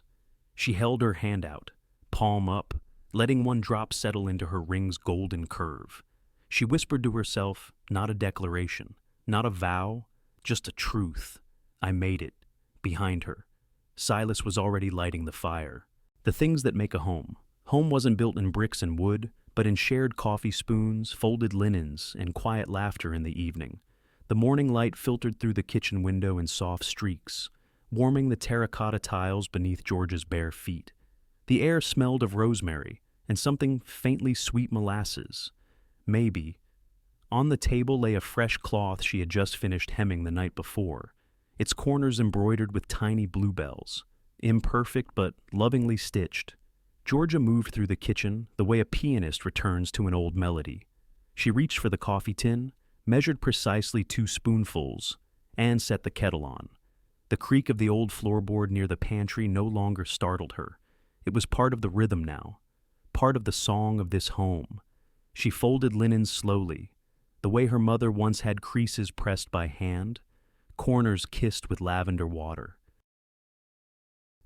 She held her hand out, palm up, letting one drop settle into her ring's golden curve. She whispered to herself, not a declaration, not a vow, just a truth. "I made it." Behind her, Silas was already lighting the fire. The things that make a home. Home wasn't built in bricks and wood, but in shared coffee spoons, folded linens, and quiet laughter in the evening. The morning light filtered through the kitchen window in soft streaks, warming the terracotta tiles beneath Georgia's bare feet. The air smelled of rosemary and something faintly sweet molasses. Maybe. On the table lay a fresh cloth she had just finished hemming the night before, its corners embroidered with tiny bluebells, imperfect but lovingly stitched. Georgia moved through the kitchen the way a pianist returns to an old melody. She reached for the coffee tin, measured precisely 2 spoonfuls, and set the kettle on. The creak of the old floorboard near the pantry no longer startled her. It was part of the rhythm now, part of the song of this home. She folded linens slowly, the way her mother once had creases pressed by hand, corners kissed with lavender water.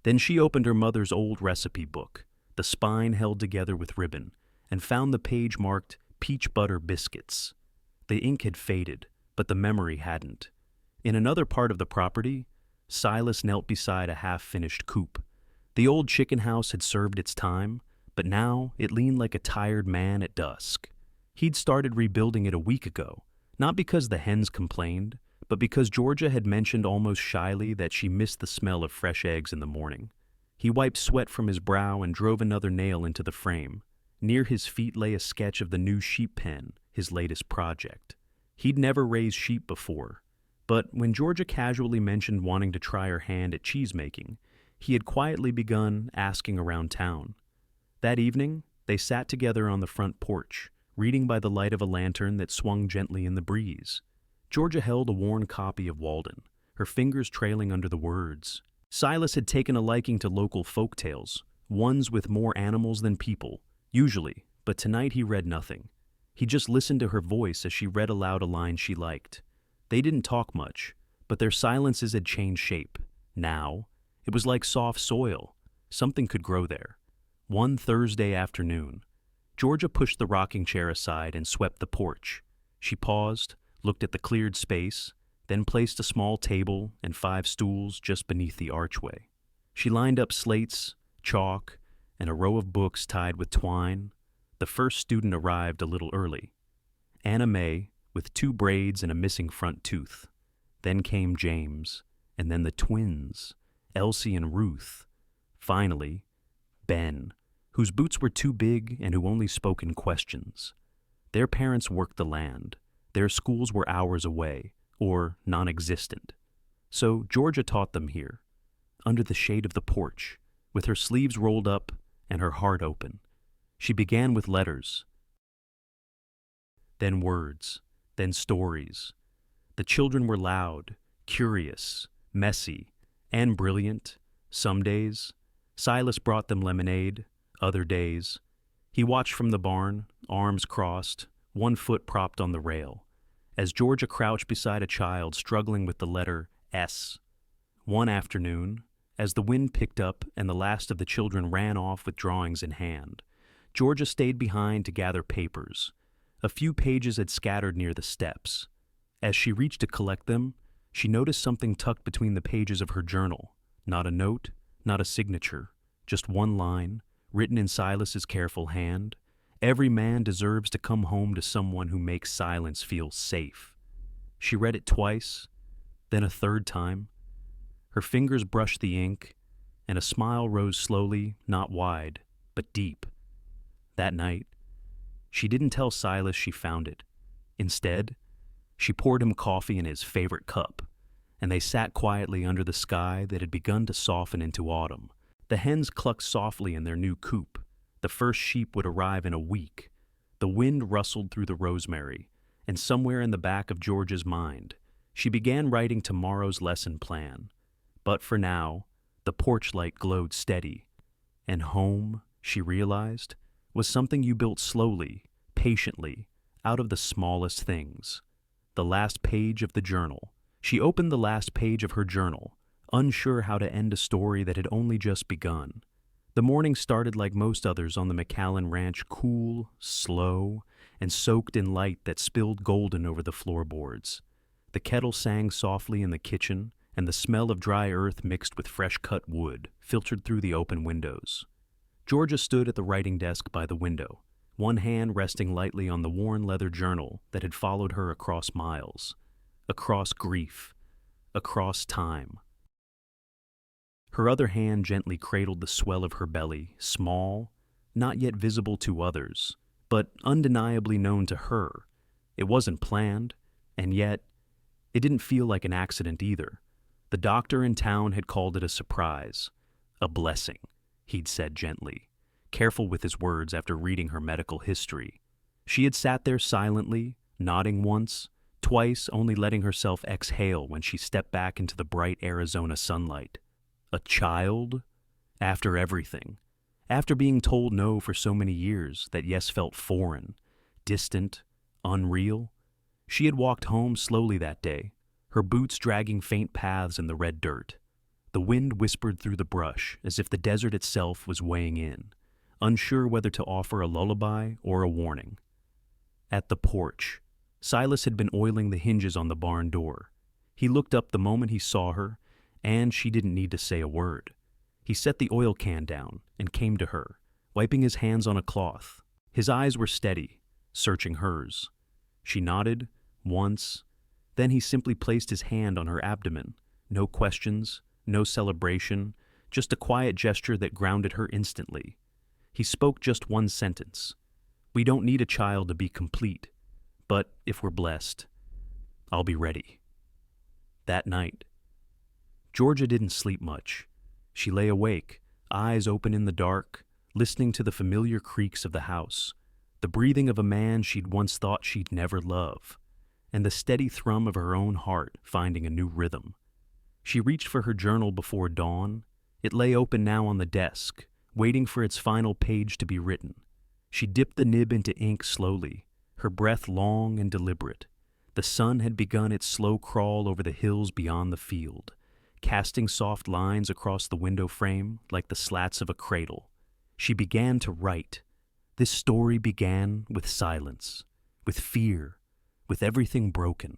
Then she opened her mother's old recipe book, the spine held together with ribbon, and found the page marked peach butter biscuits. The ink had faded, but the memory hadn't. In another part of the property, Silas knelt beside a half-finished coop. The old chicken house had served its time, but now it leaned like a tired man at dusk. He'd started rebuilding it a week ago, not because the hens complained, but because Georgia had mentioned almost shyly that she missed the smell of fresh eggs in the morning. He wiped sweat from his brow and drove another nail into the frame. Near his feet lay a sketch of the new sheep pen, his latest project. He'd never raised sheep before, but when Georgia casually mentioned wanting to try her hand at cheesemaking, he had quietly begun asking around town. That evening, they sat together on the front porch, reading by the light of a lantern that swung gently in the breeze. Georgia held a worn copy of Walden, her fingers trailing under the words. Silas had taken a liking to local folk tales, ones with more animals than people, usually, but tonight he read nothing. He just listened to her voice as she read aloud a line she liked. They didn't talk much, but their silences had changed shape. Now, it was like soft soil. Something could grow there. One Thursday afternoon, Georgia pushed the rocking chair aside and swept the porch. She paused, looked at the cleared space, then placed a small table and 5 stools just beneath the archway. She lined up slates, chalk, and a row of books tied with twine. The first student arrived a little early. Anna May, with 2 braids and a missing front tooth. Then came James, and then the twins, Elsie and Ruth. Finally, Ben, whose boots were too big and who only spoke in questions. Their parents worked the land. Their schools were hours away, or non-existent. So Georgia taught them here, under the shade of the porch, with her sleeves rolled up and her heart open. She began with letters, then words, then stories. The children were loud, curious, messy, and brilliant. Some days, Silas brought them lemonade. Other days, he watched from the barn, arms crossed, one foot propped on the rail, as Georgia crouched beside a child struggling with the letter S. One afternoon, as the wind picked up and the last of the children ran off with drawings in hand, Georgia stayed behind to gather papers. A few pages had scattered near the steps. As she reached to collect them, she noticed something tucked between the pages of her journal. Not a note, not a signature, just one line, written in Silas's careful hand. Every man deserves to come home to someone who makes silence feel safe. She read it twice, then a third time. Her fingers brushed the ink, and a smile rose slowly, not wide, but deep. That night, she didn't tell Silas she found it. Instead, she poured him coffee in his favorite cup, and they sat quietly under the sky that had begun to soften into autumn. The hens clucked softly in their new coop. The first sheep would arrive in a week. The wind rustled through the rosemary, and somewhere in the back of Georgia's mind, she began writing tomorrow's lesson plan. But for now, the porch light glowed steady. And home, she realized, was something you built slowly, patiently, out of the smallest things. The last page of the journal. She opened the last page of her journal, unsure how to end a story that had only just begun. The morning started like most others on the McAllen Ranch, cool, slow, and soaked in light that spilled golden over the floorboards. The kettle sang softly in the kitchen, and the smell of dry earth mixed with fresh-cut wood filtered through the open windows. Georgia stood at the writing desk by the window, one hand resting lightly on the worn leather journal that had followed her across miles, across grief, across time. Her other hand gently cradled the swell of her belly, small, not yet visible to others, but undeniably known to her. It wasn't planned, and yet it didn't feel like an accident either. The doctor in town had called it a surprise, a blessing, he'd said gently, careful with his words after reading her medical history. She had sat there silently, nodding once, twice only letting herself exhale when she stepped back into the bright Arizona sunlight. A child? After everything. After being told no for so many years that yes felt foreign, distant, unreal. She had walked home slowly that day, her boots dragging faint paths in the red dirt. The wind whispered through the brush as if the desert itself was weighing in, unsure whether to offer a lullaby or a warning. At the porch, Silas had been oiling the hinges on the barn door. He looked up the moment he saw her, and she didn't need to say a word. He set the oil can down and came to her, wiping his hands on a cloth. His eyes were steady, searching hers. She nodded, once. Then he simply placed his hand on her abdomen. No questions, no celebration, just a quiet gesture that grounded her instantly. He spoke just one sentence. "We don't need a child to be complete, but if we're blessed, I'll be ready." That night, Georgia didn't sleep much. She lay awake, eyes open in the dark, listening to the familiar creaks of the house, the breathing of a man she'd once thought she'd never love, and the steady thrum of her own heart finding a new rhythm. She reached for her journal before dawn. It lay open now on the desk, waiting for its final page to be written. She dipped the nib into ink slowly, her breath long and deliberate. The sun had begun its slow crawl over the hills beyond the field, casting soft lines across the window frame like the slats of a cradle. She began to write. This story began with silence, with fear, with everything broken.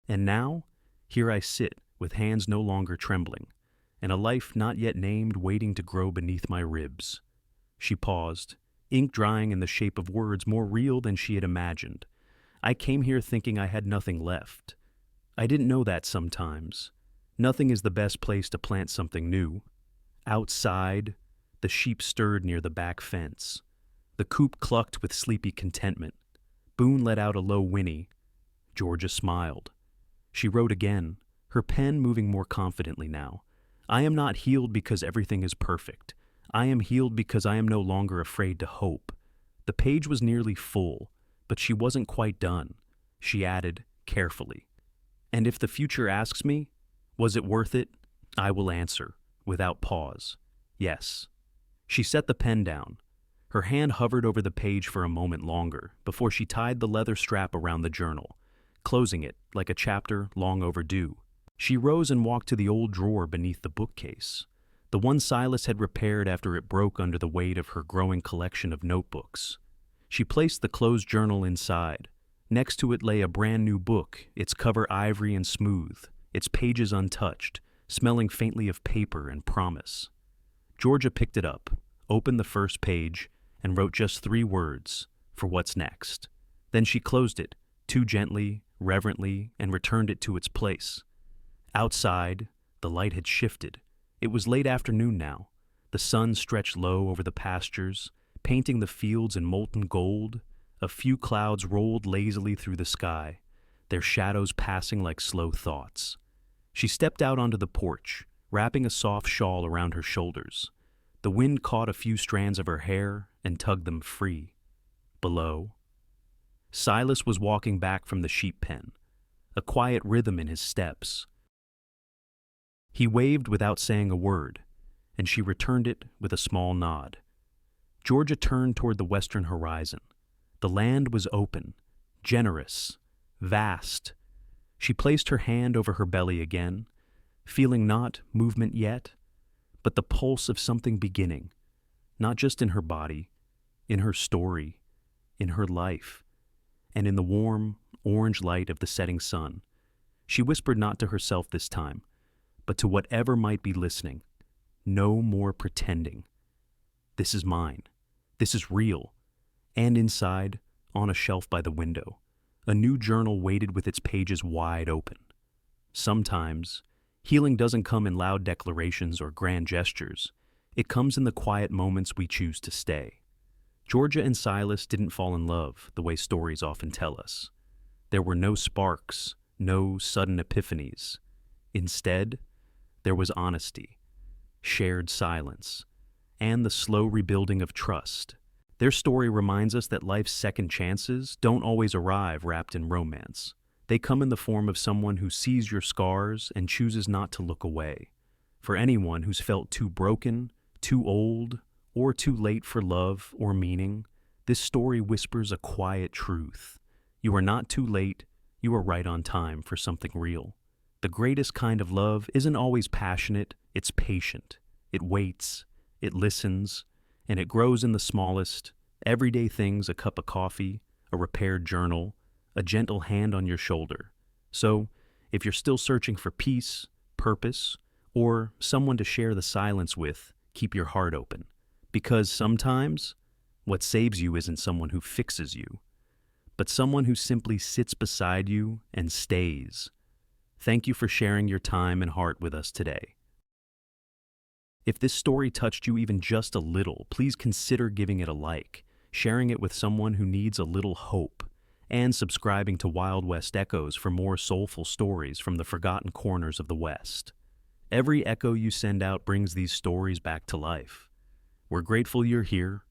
And now, here I sit, with hands no longer trembling, and a life not yet named waiting to grow beneath my ribs. She paused, ink drying in the shape of words more real than she had imagined. I came here thinking I had nothing left. I didn't know that sometimes. Nothing is the best place to plant something new. Outside, the sheep stirred near the back fence. The coop clucked with sleepy contentment. Boone let out a low whinny. Georgia smiled. She wrote again, her pen moving more confidently now. I am not healed because everything is perfect. I am healed because I am no longer afraid to hope. The page was nearly full, but she wasn't quite done. She added, carefully, "And if the future asks me, was it worth it? I will answer, without pause, yes." She set the pen down. Her hand hovered over the page for a moment longer before she tied the leather strap around the journal, closing it like a chapter long overdue. She rose and walked to the old drawer beneath the bookcase, the one Silas had repaired after it broke under the weight of her growing collection of notebooks. She placed the closed journal inside. Next to it lay a brand new book, its cover ivory and smooth, its pages untouched, smelling faintly of paper and promise. Georgia picked it up, opened the first page, and wrote just 3 words, "For what's next." Then she closed it, too gently, reverently, and returned it to its place. Outside, the light had shifted. It was late afternoon now. The sun stretched low over the pastures, painting the fields in molten gold. A few clouds rolled lazily through the sky, their shadows passing like slow thoughts. She stepped out onto the porch, wrapping a soft shawl around her shoulders. The wind caught a few strands of her hair and tugged them free. Below, Silas was walking back from the sheep pen, a quiet rhythm in his steps. He waved without saying a word, and she returned it with a small nod. Georgia turned toward the western horizon. The land was open, generous, vast. She placed her hand over her belly again, feeling not movement yet, but the pulse of something beginning, not just in her body, in her story, in her life, and in the warm, orange light of the setting sun. She whispered not to herself this time, but to whatever might be listening. No more pretending. This is mine. This is real. And inside, on a shelf by the window, a new journal waited with its pages wide open. Sometimes, healing doesn't come in loud declarations or grand gestures. It comes in the quiet moments we choose to stay. Georgia and Silas didn't fall in love the way stories often tell us. There were no sparks, no sudden epiphanies. Instead, there was honesty, shared silence, and the slow rebuilding of trust. Their story reminds us that life's second chances don't always arrive wrapped in romance. They come in the form of someone who sees your scars and chooses not to look away. For anyone who's felt too broken, too old, or too late for love or meaning, this story whispers a quiet truth. You are not too late, you are right on time for something real. The greatest kind of love isn't always passionate, it's patient. It waits, it listens, and it grows in the smallest, everyday things: a cup of coffee, a repaired journal, a gentle hand on your shoulder. So, if you're still searching for peace, purpose, or someone to share the silence with, keep your heart open. Because sometimes what saves you isn't someone who fixes you, but someone who simply sits beside you and stays. Thank you for sharing your time and heart with us today. If this story touched you even just a little, please consider giving it a like, sharing it with someone who needs a little hope, and subscribing to Wild West Echoes for more soulful stories from the forgotten corners of the West. Every echo you send out brings these stories back to life. We're grateful you're here,